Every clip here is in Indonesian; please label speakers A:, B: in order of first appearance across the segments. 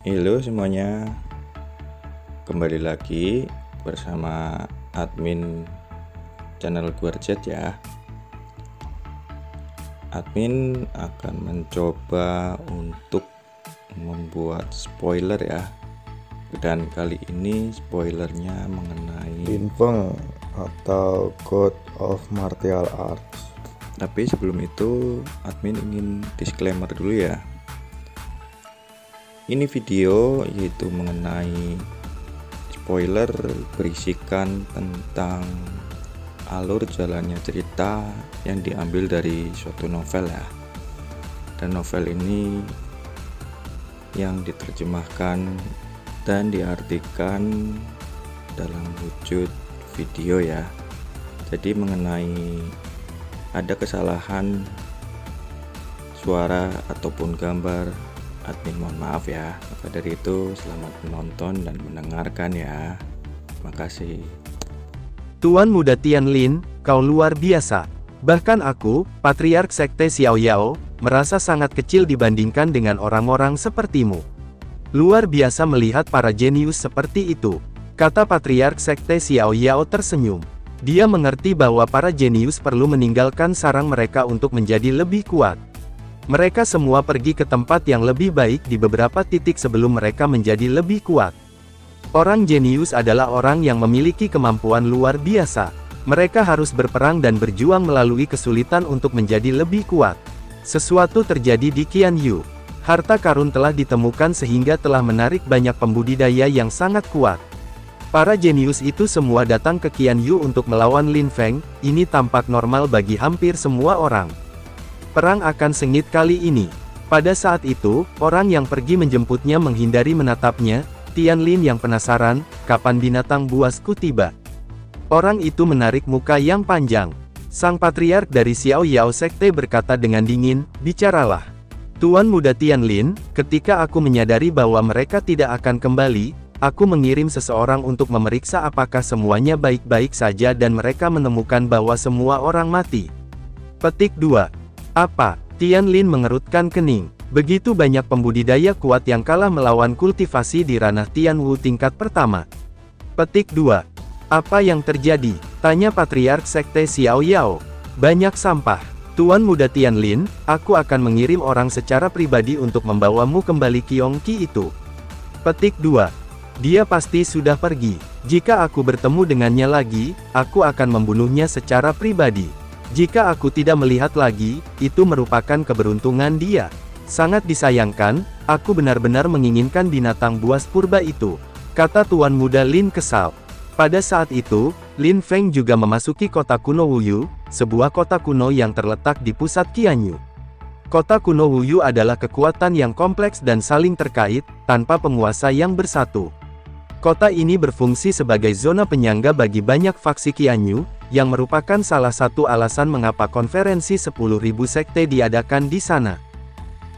A: Halo semuanya, kembali lagi bersama admin channel Guarjet ya. Admin akan mencoba untuk membuat spoiler ya. Dan kali ini spoilernya mengenai
B: Lin Feng atau God of Martial Arts.
A: Tapi sebelum itu admin ingin disclaimer dulu ya. Ini video yaitu mengenai spoiler berisikan tentang alur jalannya cerita yang diambil dari suatu novel ya. Dan novel ini yang diterjemahkan dan diartikan dalam wujud video ya. Jadi mengenai ada kesalahan suara ataupun gambar, admin mohon maaf ya. Maka dari itu selamat menonton dan mendengarkan ya. Terima kasih.
C: Tuan Muda Tianlin, kau luar biasa. Bahkan aku, Patriark Sekte Xiao Yao, merasa sangat kecil dibandingkan dengan orang-orang sepertimu. Luar biasa melihat para jenius seperti itu, kata Patriark Sekte Xiao Yao tersenyum. Dia mengerti bahwa para jenius perlu meninggalkan sarang mereka untuk menjadi lebih kuat. Mereka semua pergi ke tempat yang lebih baik di beberapa titik sebelum mereka menjadi lebih kuat. Orang jenius adalah orang yang memiliki kemampuan luar biasa. Mereka harus berperang dan berjuang melalui kesulitan untuk menjadi lebih kuat. Sesuatu terjadi di Qianyu. Harta karun telah ditemukan sehingga telah menarik banyak pembudidaya yang sangat kuat. Para jenius itu semua datang ke Qianyu untuk melawan Lin Feng. Ini tampak normal bagi hampir semua orang. Perang akan sengit kali ini. Pada saat itu, orang yang pergi menjemputnya menghindari menatapnya. Tianlin yang penasaran, kapan binatang buasku tiba? Orang itu menarik muka yang panjang. Sang patriark dari Xiao Yao Sekte berkata dengan dingin, bicaralah. Tuan Muda Tianlin, ketika aku menyadari bahwa mereka tidak akan kembali, aku mengirim seseorang untuk memeriksa apakah semuanya baik-baik saja dan mereka menemukan bahwa semua orang mati. Petik 2. Apa? Tianlin mengerutkan kening. Begitu banyak pembudidaya kuat yang kalah melawan kultivasi di ranah Tianwu tingkat pertama. Petik 2. Apa yang terjadi? Tanya Patriark Sekte Xiao Yao. Banyak sampah. Tuan Muda Tianlin, aku akan mengirim orang secara pribadi untuk membawamu kembali Qiongqi itu. Petik 2. Dia pasti sudah pergi. Jika aku bertemu dengannya lagi, aku akan membunuhnya secara pribadi. Jika aku tidak melihat lagi, itu merupakan keberuntungan dia. Sangat disayangkan, aku benar-benar menginginkan binatang buas purba itu, kata Tuan Muda Lin kesal. Pada saat itu, Lin Feng juga memasuki kota kuno Wuyu, sebuah kota kuno yang terletak di pusat Qianyu. Kota kuno Wuyu adalah kekuatan yang kompleks dan saling terkait, tanpa penguasa yang bersatu. Kota ini berfungsi sebagai zona penyangga bagi banyak faksi Qianyu, yang merupakan salah satu alasan mengapa konferensi 10.000 sekte diadakan di sana.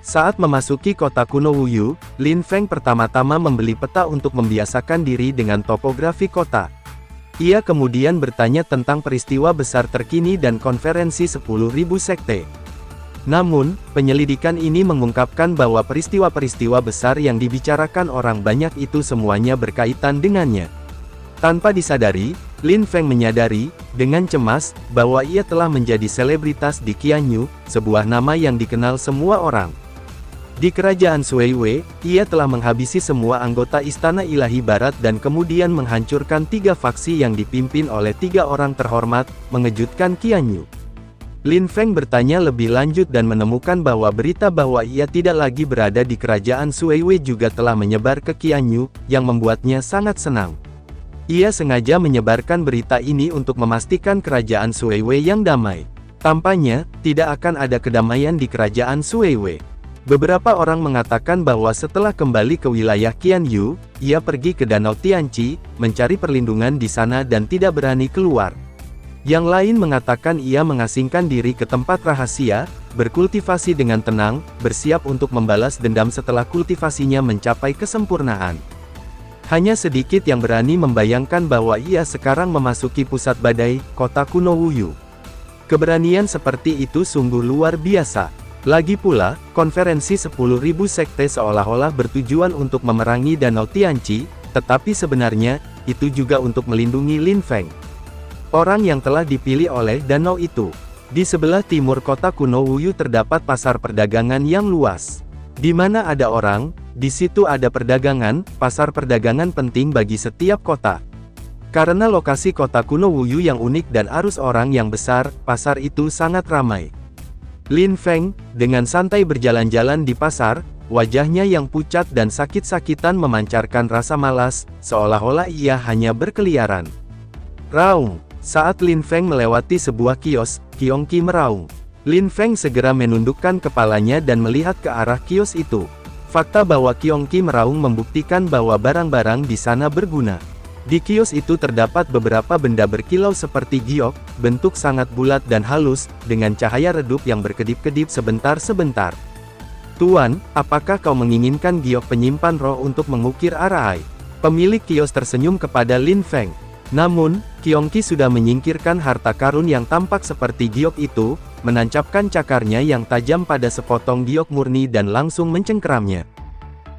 C: Saat memasuki kota kuno Wuyu, Lin Feng pertama-tama membeli peta untuk membiasakan diri dengan topografi kota. Ia kemudian bertanya tentang peristiwa besar terkini dan konferensi 10.000 sekte. Namun, penyelidikan ini mengungkapkan bahwa peristiwa-peristiwa besar yang dibicarakan orang banyak itu semuanya berkaitan dengannya. Tanpa disadari, Lin Feng menyadari, dengan cemas, bahwa ia telah menjadi selebritas di Qianyu, sebuah nama yang dikenal semua orang. Di kerajaan Suiwei, ia telah menghabisi semua anggota Istana Ilahi Barat dan kemudian menghancurkan 3 faksi yang dipimpin oleh 3 orang terhormat, mengejutkan Qianyu. Lin Feng bertanya lebih lanjut dan menemukan bahwa berita bahwa ia tidak lagi berada di kerajaan Suiwei juga telah menyebar ke Qianyu, yang membuatnya sangat senang. Ia sengaja menyebarkan berita ini untuk memastikan kerajaan Suiwei yang damai. Tampaknya, tidak akan ada kedamaian di kerajaan Suiwei. Beberapa orang mengatakan bahwa setelah kembali ke wilayah Qianyu, ia pergi ke Danau Tianqi, mencari perlindungan di sana dan tidak berani keluar. Yang lain mengatakan ia mengasingkan diri ke tempat rahasia, berkultivasi dengan tenang, bersiap untuk membalas dendam setelah kultivasinya mencapai kesempurnaan. Hanya sedikit yang berani membayangkan bahwa ia sekarang memasuki pusat badai, kota kuno Wuyu. Keberanian seperti itu sungguh luar biasa. Lagi pula, konferensi 10.000 sekte seolah-olah bertujuan untuk memerangi Danau Tianqi, tetapi sebenarnya, itu juga untuk melindungi Lin Feng. Orang yang telah dipilih oleh danau itu. Di sebelah timur kota kuno Wuyu terdapat pasar perdagangan yang luas. Di mana ada orang, di situ ada perdagangan, pasar perdagangan penting bagi setiap kota. Karena lokasi kota kuno Wuyu yang unik dan arus orang yang besar, pasar itu sangat ramai. Lin Feng, dengan santai berjalan-jalan di pasar, wajahnya yang pucat dan sakit-sakitan memancarkan rasa malas, seolah-olah ia hanya berkeliaran. Raung. Saat Lin Feng melewati sebuah kios, Qiongqi meraung. Lin Feng segera menundukkan kepalanya dan melihat ke arah kios itu. Fakta bahwa Qiongqi meraung membuktikan bahwa barang-barang di sana berguna. Di kios itu terdapat beberapa benda berkilau seperti giok, bentuk sangat bulat dan halus, dengan cahaya redup yang berkedip-kedip sebentar-sebentar. Tuan, apakah kau menginginkan giok penyimpan roh untuk mengukir Arai? Pemilik kios tersenyum kepada Lin Feng. Namun, Qiongqi sudah menyingkirkan harta karun yang tampak seperti giok itu, menancapkan cakarnya yang tajam pada sepotong giok murni dan langsung mencengkeramnya.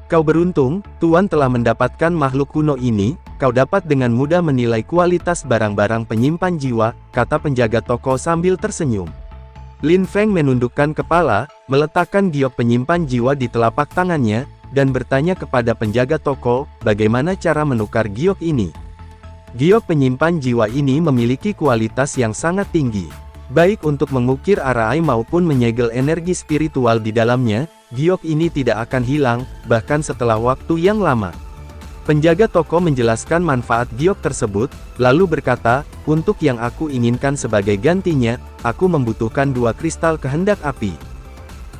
C: Kau beruntung, Tuan telah mendapatkan makhluk kuno ini, kau dapat dengan mudah menilai kualitas barang-barang penyimpan jiwa, kata penjaga toko sambil tersenyum. Lin Feng menundukkan kepala, meletakkan giok penyimpan jiwa di telapak tangannya, dan bertanya kepada penjaga toko, bagaimana cara menukar giok ini. Giok penyimpan jiwa ini memiliki kualitas yang sangat tinggi. Baik untuk mengukir Arai maupun menyegel energi spiritual di dalamnya, giok ini tidak akan hilang, bahkan setelah waktu yang lama. Penjaga toko menjelaskan manfaat giok tersebut, lalu berkata, untuk yang aku inginkan sebagai gantinya, aku membutuhkan 2 kristal kehendak api.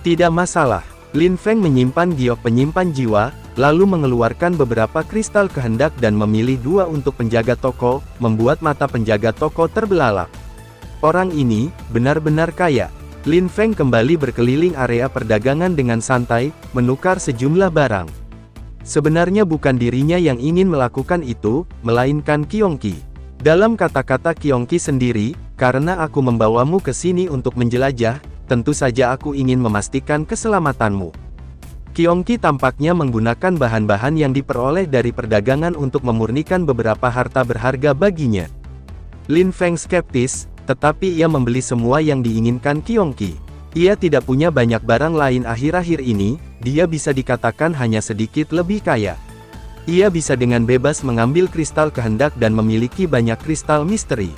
C: Tidak masalah. Lin Feng menyimpan giok penyimpan jiwa, lalu mengeluarkan beberapa kristal kehendak dan memilih 2 untuk penjaga toko, membuat mata penjaga toko terbelalak. Orang ini, benar-benar kaya. Lin Feng kembali berkeliling area perdagangan dengan santai, menukar sejumlah barang. Sebenarnya bukan dirinya yang ingin melakukan itu, melainkan Qiongqi. Dalam kata-kata Qiongqi sendiri, karena aku membawamu ke sini untuk menjelajah, tentu saja aku ingin memastikan keselamatanmu. Qiongqi tampaknya menggunakan bahan-bahan yang diperoleh dari perdagangan untuk memurnikan beberapa harta berharga baginya. Lin Feng skeptis, tetapi ia membeli semua yang diinginkan Qiongqi. Ia tidak punya banyak barang lain akhir-akhir ini, dia bisa dikatakan hanya sedikit lebih kaya. Ia bisa dengan bebas mengambil kristal kehendak dan memiliki banyak kristal misteri.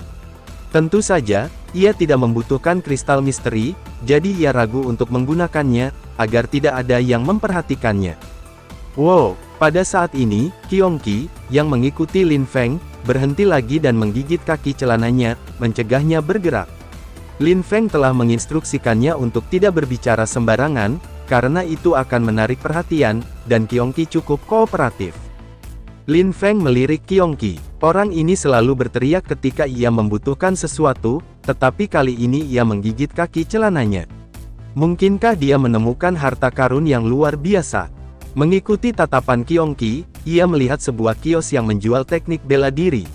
C: Tentu saja, ia tidak membutuhkan kristal misteri, jadi ia ragu untuk menggunakannya, agar tidak ada yang memperhatikannya. Wow, pada saat ini, Qiongqi, yang mengikuti Lin Feng, berhenti lagi dan menggigit kaki celananya, mencegahnya bergerak. Lin Feng telah menginstruksikannya untuk tidak berbicara sembarangan, karena itu akan menarik perhatian, dan Qiongqi cukup kooperatif. Lin Feng melirik Qiongqi. Orang ini selalu berteriak ketika ia membutuhkan sesuatu, tetapi kali ini ia menggigit kaki celananya. Mungkinkah dia menemukan harta karun yang luar biasa? Mengikuti tatapan Qiongqi, ia melihat sebuah kios yang menjual teknik bela diri.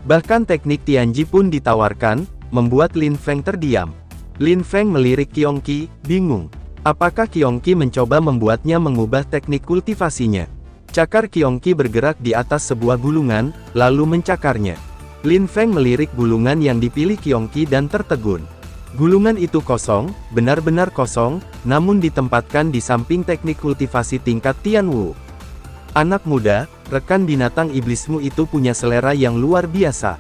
C: Bahkan teknik Tianji pun ditawarkan, membuat Lin Feng terdiam. Lin Feng melirik Qiongqi, bingung. Apakah Qiongqi mencoba membuatnya mengubah teknik kultivasinya? Cakar Qiongqi bergerak di atas sebuah gulungan, lalu mencakarnya. Lin Feng melirik gulungan yang dipilih Qiongqi dan tertegun. Gulungan itu kosong, benar-benar kosong, namun ditempatkan di samping teknik kultivasi tingkat Tianwu. Anak muda, rekan binatang iblismu itu punya selera yang luar biasa.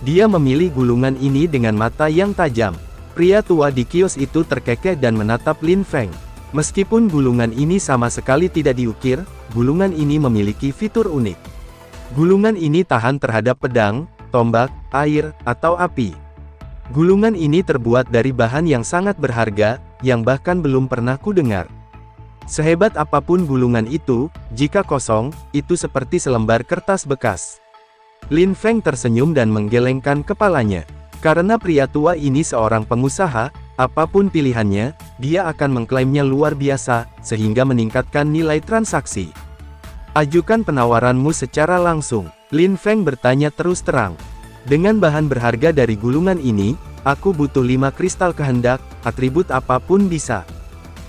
C: Dia memilih gulungan ini dengan mata yang tajam. Pria tua di kios itu terkekeh dan menatap Lin Feng. Meskipun gulungan ini sama sekali tidak diukir, gulungan ini memiliki fitur unik. Gulungan ini tahan terhadap pedang, tombak, air, atau api. Gulungan ini terbuat dari bahan yang sangat berharga, yang bahkan belum pernah kudengar. Sehebat apapun gulungan itu, jika kosong, itu seperti selembar kertas bekas. Lin Feng tersenyum dan menggelengkan kepalanya. Karena pria tua ini seorang pengusaha, apapun pilihannya, dia akan mengklaimnya luar biasa, sehingga meningkatkan nilai transaksi. Ajukan penawaranmu secara langsung. Lin Feng bertanya terus terang. Dengan bahan berharga dari gulungan ini, aku butuh 5 kristal kehendak, atribut apapun bisa.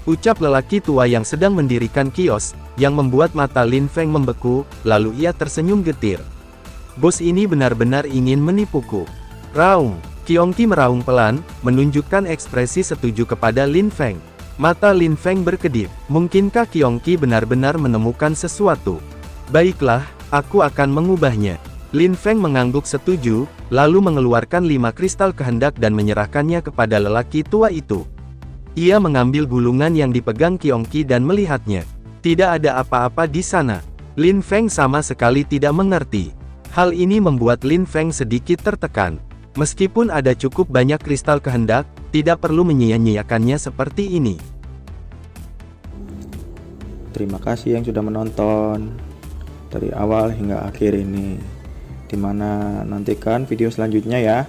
C: Ucap lelaki tua yang sedang mendirikan kios, yang membuat mata Lin Feng membeku, lalu ia tersenyum getir. Bos ini benar-benar ingin menipuku. Raung. Qiongqi meraung pelan, menunjukkan ekspresi setuju kepada Lin Feng. Mata Lin Feng berkedip. Mungkinkah Qiongqi benar-benar menemukan sesuatu? Baiklah, aku akan mengubahnya. Lin Feng mengangguk setuju, lalu mengeluarkan 5 kristal kehendak dan menyerahkannya kepada lelaki tua itu. Ia mengambil gulungan yang dipegang Qiongqi dan melihatnya. Tidak ada apa-apa di sana. Lin Feng sama sekali tidak mengerti. Hal ini membuat Lin Feng sedikit tertekan. Meskipun ada cukup banyak kristal kehendak, tidak perlu menyia-nyiakannya seperti ini.
A: Terima kasih yang sudah menonton dari awal hingga akhir ini. Dimana nantikan video selanjutnya ya.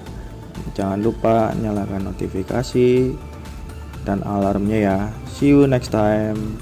A: Jangan lupa nyalakan notifikasi dan alarmnya ya. See you next time.